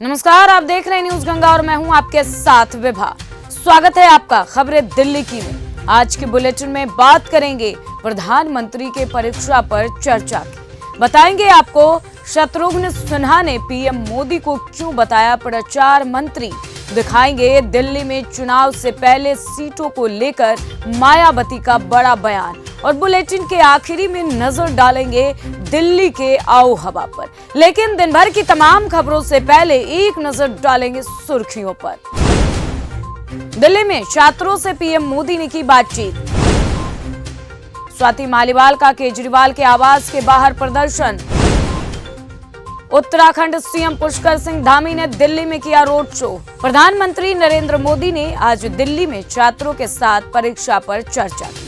नमस्कार, आप देख रहे हैं न्यूज गंगा और मैं हूं आपके साथ विभा। स्वागत है आपका खबरें दिल्ली की में। आज के बुलेटिन में बात करेंगे प्रधानमंत्री के परीक्षा पर चर्चा की। बताएंगे आपको शत्रुघ्न सिन्हा ने पीएम मोदी को क्यों बताया प्रचार मंत्री। दिखाएंगे दिल्ली में चुनाव से पहले सीटों को लेकर मायावती का बड़ा बयान और बुलेटिन के आखिरी में नजर डालेंगे दिल्ली के आओ हवा पर। लेकिन दिन भर की तमाम खबरों से पहले एक नजर डालेंगे सुर्खियों पर। दिल्ली में छात्रों से पीएम मोदी ने की बातचीत। स्वाति मालीवाल का केजरीवाल के आवास के बाहर प्रदर्शन। उत्तराखंड सीएम पुष्कर सिंह धामी ने दिल्ली में किया रोड शो। प्रधानमंत्री नरेंद्र मोदी ने आज दिल्ली में छात्रों के साथ परीक्षा पर चर्चा की।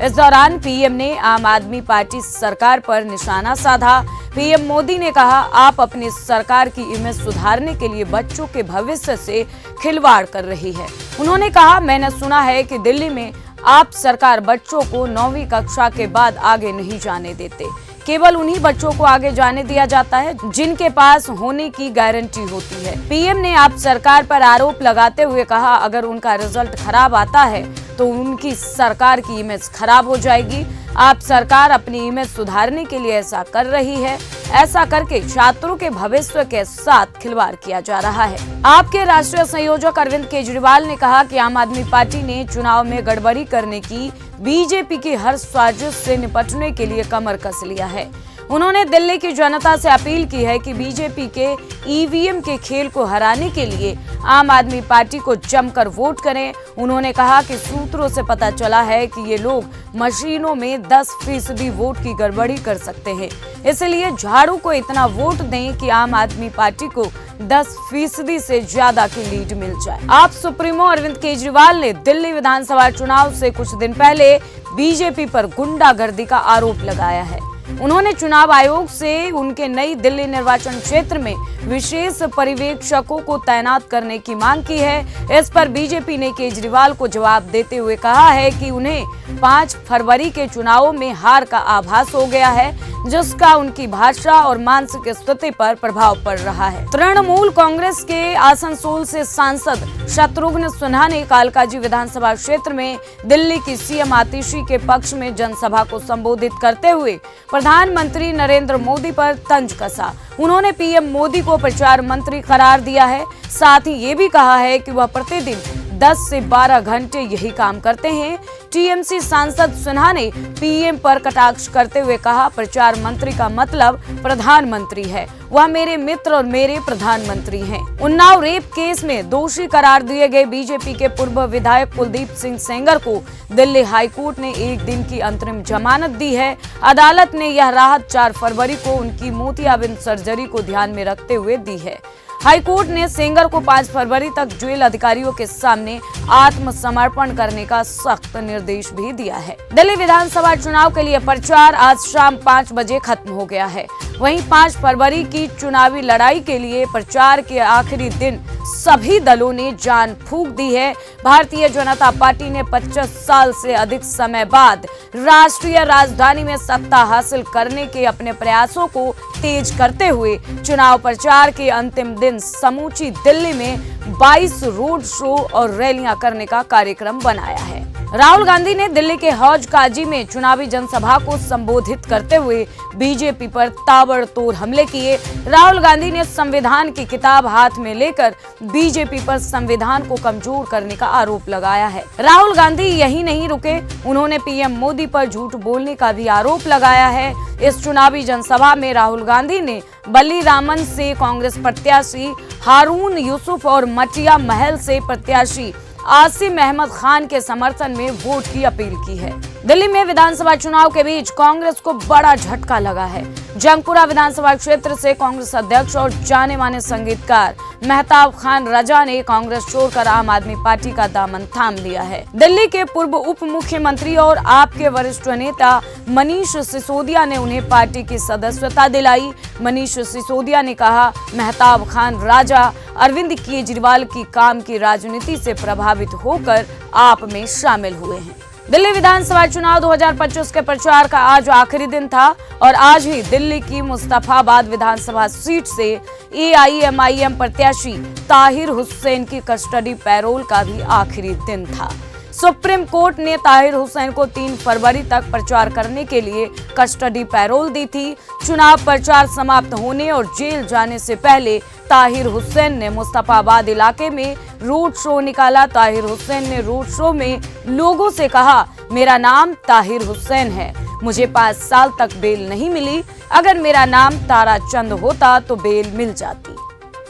इस दौरान पीएम ने आम आदमी पार्टी सरकार पर निशाना साधा। पीएम मोदी ने कहा, आप अपनी सरकार की इमेज सुधारने के लिए बच्चों के भविष्य से खिलवाड़ कर रही है। उन्होंने कहा, मैंने सुना है कि दिल्ली में आप सरकार बच्चों को 9वीं कक्षा के बाद आगे नहीं जाने देते। केवल उन्हीं बच्चों को आगे जाने दिया जाता है जिनके पास होने की गारंटी होती है। पीएम ने आप सरकार पर आरोप लगाते हुए कहा, अगर उनका रिजल्ट खराब आता है तो उनकी सरकार की इमेज खराब हो जाएगी। आप सरकार अपनी इमेज सुधारने के लिए ऐसा कर रही है। ऐसा करके छात्रों के भविष्य के साथ खिलवाड़ किया जा रहा है। आपके राष्ट्रीय संयोजक अरविंद केजरीवाल ने कहा कि आम आदमी पार्टी ने चुनाव में गड़बड़ी करने की बीजेपी की हर साजिश से निपटने के लिए कमर कस लिया है। उन्होंने दिल्ली की जनता से अपील की है कि बीजेपी के ईवीएम के खेल को हराने के लिए आम आदमी पार्टी को जमकर वोट करें। उन्होंने कहा कि सूत्रों से पता चला है कि ये लोग मशीनों में 10% वोट की गड़बड़ी कर सकते हैं, इसलिए झाड़ू को इतना वोट दें कि आम आदमी पार्टी को 10% से ज्यादा की लीड मिल जाए। आप सुप्रीमो अरविंद केजरीवाल ने दिल्ली विधानसभा चुनाव से कुछ दिन पहले बीजेपी पर गुंडागर्दी का आरोप लगाया है। उन्होंने चुनाव आयोग से उनके नई दिल्ली निर्वाचन क्षेत्र में विशेष पर्यवेक्षकों को तैनात करने की मांग की है। इस पर बीजेपी ने केजरीवाल को जवाब देते हुए कहा है कि उन्हें 5 फरवरी के चुनावों में हार का आभास हो गया है, जिसका उनकी भाषा और मानसिक स्थिति पर प्रभाव पड़ रहा है। तृणमूल कांग्रेस के आसनसोल से सांसद शत्रुघ्न सिन्हा ने कालकाजी विधानसभा क्षेत्र में दिल्ली की सीएम आतिशी के पक्ष में जनसभा को संबोधित करते हुए प्रधानमंत्री नरेंद्र मोदी पर तंज कसा। उन्होंने पीएम मोदी को प्रचार मंत्री करार दिया है। साथ ही ये भी कहा है कि वह प्रतिदिन 10 से 12 घंटे यही काम करते हैं। टीएमसी सांसद सिन्हा ने पीएम पर कटाक्ष करते हुए कहा, प्रचार मंत्री का मतलब प्रधानमंत्री है, वह मेरे मित्र और मेरे प्रधानमंत्री हैं। उन्नाव रेप केस में दोषी करार दिए गए बीजेपी के पूर्व विधायक कुलदीप सिंह सेंगर को दिल्ली हाईकोर्ट ने 1 दिन की अंतरिम जमानत दी है। अदालत ने यह राहत 4 फरवरी को उनकी मोतियाबिंद सर्जरी को ध्यान में रखते हुए दी है। हाईकोर्ट ने सेंगर को 5 फरवरी तक जेल अधिकारियों के सामने आत्मसमर्पण करने का सख्त निर्देश भी दिया है। दिल्ली विधानसभा चुनाव के लिए प्रचार आज शाम 5 बजे खत्म हो गया है। वहीं 5 फरवरी की चुनावी लड़ाई के लिए प्रचार के आखिरी दिन सभी दलों ने जान फूंक दी है। भारतीय जनता पार्टी ने 25 साल से अधिक समय बाद राष्ट्रीय राजधानी में सत्ता हासिल करने के अपने प्रयासों को तेज करते हुए चुनाव प्रचार के अंतिम दिन समूची दिल्ली में 22 रोड शो और रैलियां करने का कार्यक्रम बनाया है। राहुल गांधी ने दिल्ली के हौज काजी में चुनावी जनसभा को संबोधित करते हुए बीजेपी पर ताबड़तोड़ हमले किए। राहुल गांधी ने संविधान की किताब हाथ में लेकर बीजेपी पर संविधान को कमजोर करने का आरोप लगाया है। राहुल गांधी यही नहीं रुके, उन्होंने पीएम मोदी पर झूठ बोलने का भी आरोप लगाया है। इस चुनावी जनसभा में राहुल गांधी ने बल्लीरामन से कांग्रेस प्रत्याशी हारून यूसुफ और मटिया महल से प्रत्याशी आसिम अहमद खान के समर्थन में वोट की अपील की है। दिल्ली में विधानसभा चुनाव के बीच कांग्रेस को बड़ा झटका लगा है। जंगपुरा विधानसभा क्षेत्र से कांग्रेस अध्यक्ष और जाने माने संगीतकार मेहताब खान रजा ने कांग्रेस छोड़कर आम आदमी पार्टी का दामन थाम लिया है। दिल्ली के पूर्व उप मुख्यमंत्री और आप के वरिष्ठ नेता मनीष सिसोदिया ने उन्हें पार्टी की सदस्यता दिलाई। मनीष सिसोदिया ने कहा, मेहताब खान राजा अरविंद केजरीवाल की काम की राजनीति से प्रभावित होकर आप में शामिल हुए हैं। दिल्ली विधानसभा चुनाव 2025 के प्रचार का आज आखिरी दिन था और आज ही दिल्ली की मुस्तफाबाद विधानसभा सीट से AIMIM प्रत्याशी ताहिर हुसैन की कस्टडी पैरोल का भी आखिरी दिन था। सुप्रीम कोर्ट ने ताहिर हुसैन को 3 फरवरी तक प्रचार करने के लिए कस्टडी पैरोल दी थी। चुनाव प्रचार समाप्त होने और जेल जाने से पहले ताहिर हुसैन ने मुस्तफाबाद इलाके में रोड शो निकाला। ताहिर हुसैन ने रोड शो में लोगों से कहा, मेरा नाम ताहिर हुसैन है, मुझे 5 साल तक बेल नहीं मिली, अगर मेरा नाम तारा चंद होता तो बेल मिल जाती।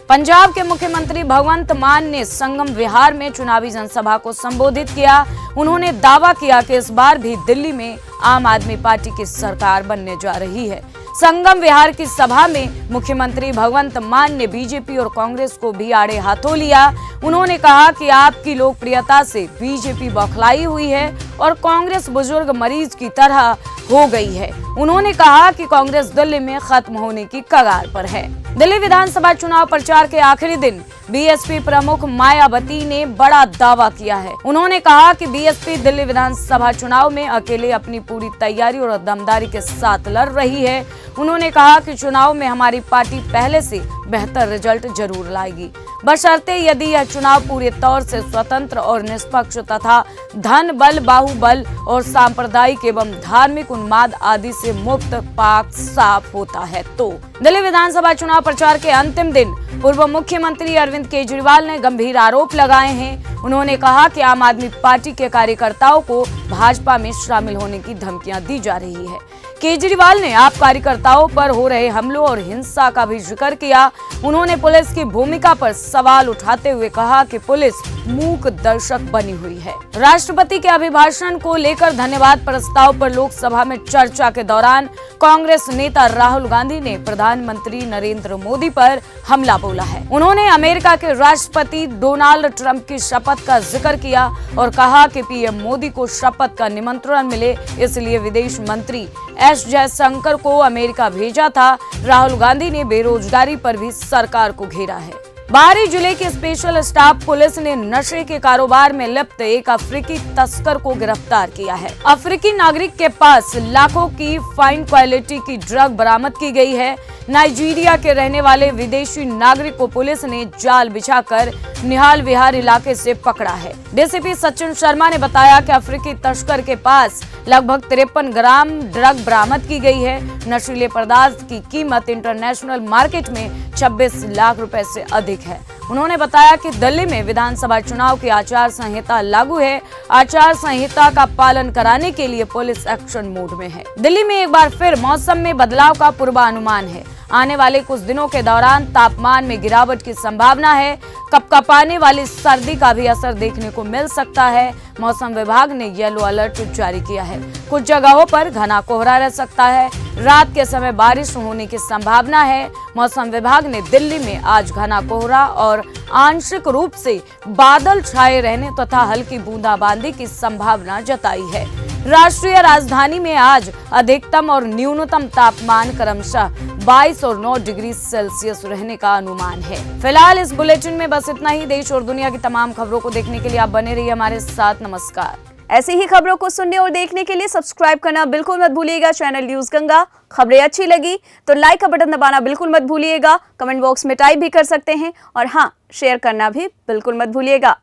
पंजाब के मुख्यमंत्री भगवंत मान ने संगम विहार में चुनावी जनसभा को संबोधित किया। उन्होंने दावा किया कि इस बार भी दिल्ली में आम आदमी पार्टी की सरकार बनने जा रही है। संगम विहार की सभा में मुख्यमंत्री भगवंत मान ने बीजेपी और कांग्रेस को भी आड़े हाथों लिया। उन्होंने कहा कि आपकी लोकप्रियता से बीजेपी बौखलाई हुई है और कांग्रेस बुजुर्ग मरीज की तरह हो गई है। उन्होंने कहा कि कांग्रेस दिल्ली में खत्म होने की कगार पर है। दिल्ली विधानसभा चुनाव प्रचार के आखिरी दिन बीएसपी प्रमुख मायावती ने बड़ा दावा किया है। उन्होंने कहा कि बीएसपी दिल्ली विधानसभा चुनाव में अकेले अपनी पूरी तैयारी और दमदारी के साथ लड़ रही है। उन्होंने कहा कि चुनाव में हमारी पार्टी पहले से बेहतर रिजल्ट जरूर लाएगी, बशर्ते यदि यह चुनाव पूरे तौर से स्वतंत्र और निष्पक्ष तथा धन बल, बाहुबल और सांप्रदायिक एवं धार्मिक उन्माद आदि से मुक्त, पाक, साफ होता है तो। दिल्ली विधानसभा चुनाव प्रचार के अंतिम दिन पूर्व मुख्यमंत्री अरविंद केजरीवाल ने गंभीर आरोप लगाए हैं। उन्होंने कहा कि आम आदमी पार्टी के कार्यकर्ताओं को भाजपा में शामिल होने की धमकियां दी जा रही है। केजरीवाल ने आप कार्यकर्ताओं पर हो रहे हमलों और हिंसा का भी जिक्र किया। उन्होंने पुलिस की भूमिका पर सवाल उठाते हुए कहा कि पुलिस मूक दर्शक बनी हुई है। राष्ट्रपति के अभिभाषण को लेकर धन्यवाद प्रस्ताव पर लोकसभा में चर्चा के दौरान कांग्रेस नेता राहुल गांधी ने प्रधानमंत्री नरेंद्र मोदी पर हमला बोला है। उन्होंने अमेरिका के राष्ट्रपति डोनाल्ड ट्रंप की शपथ का जिक्र किया और कहा कि पीएम मोदी को शपथ का निमंत्रण मिले, इसलिए विदेश मंत्री एस जयशंकर को अमेरिका भेजा था। राहुल गांधी ने बेरोजगारी पर भी सरकार को घेरा है। बारी जिले की स्पेशल स्टाफ पुलिस ने नशे के कारोबार में लिप्त एक अफ्रीकी तस्कर को गिरफ्तार किया है। अफ्रीकी नागरिक के पास लाखों की फाइन क्वालिटी की ड्रग बरामद की गई है। नाइजीरिया के रहने वाले विदेशी नागरिक को पुलिस ने जाल बिछाकर निहाल विहार इलाके से पकड़ा है। डीसीपी सचिन शर्मा ने बताया कि अफ्रीकी तस्कर के पास लगभग 53 ग्राम ड्रग बरामद की गई है। नशीले पदार्थ की कीमत इंटरनेशनल मार्केट में 26 लाख रुपए से अधिक है। उन्होंने बताया कि दिल्ली में विधानसभा चुनाव की आचार संहिता लागू है। आचार संहिता का पालन कराने के लिए पुलिस एक्शन मोड में है। दिल्ली में एक बार फिर मौसम में बदलाव का पूर्वानुमान है। आने वाले कुछ दिनों के दौरान तापमान में गिरावट की संभावना है। कपकपाने वाली सर्दी का भी असर देखने को मिल सकता है। मौसम विभाग ने येलो अलर्ट जारी किया है। कुछ जगहों पर घना कोहरा रह सकता है। रात के समय बारिश होने की संभावना है। मौसम विभाग ने दिल्ली में आज घना कोहरा और आंशिक रूप से बादल छाए रहने तथा हल्की बूंदाबांदी की संभावना जताई है। राष्ट्रीय राजधानी में आज अधिकतम और न्यूनतम तापमान क्रमशः 22 और 9 डिग्री सेल्सियस रहने का अनुमान है। फिलहाल इस बुलेटिन में बस इतना ही। देश और दुनिया की तमाम खबरों को देखने के लिए आप बने रहिए हमारे साथ। नमस्कार। ऐसी ही खबरों को सुनने और देखने के लिए सब्सक्राइब करना बिल्कुल मत भूलिएगा चैनल न्यूज गंगा। खबरें अच्छी लगी तो लाइक का बटन दबाना बिल्कुल मत भूलिएगा। कमेंट बॉक्स में टाइप भी कर सकते हैं और हाँ, शेयर करना भी बिल्कुल मत भूलिएगा।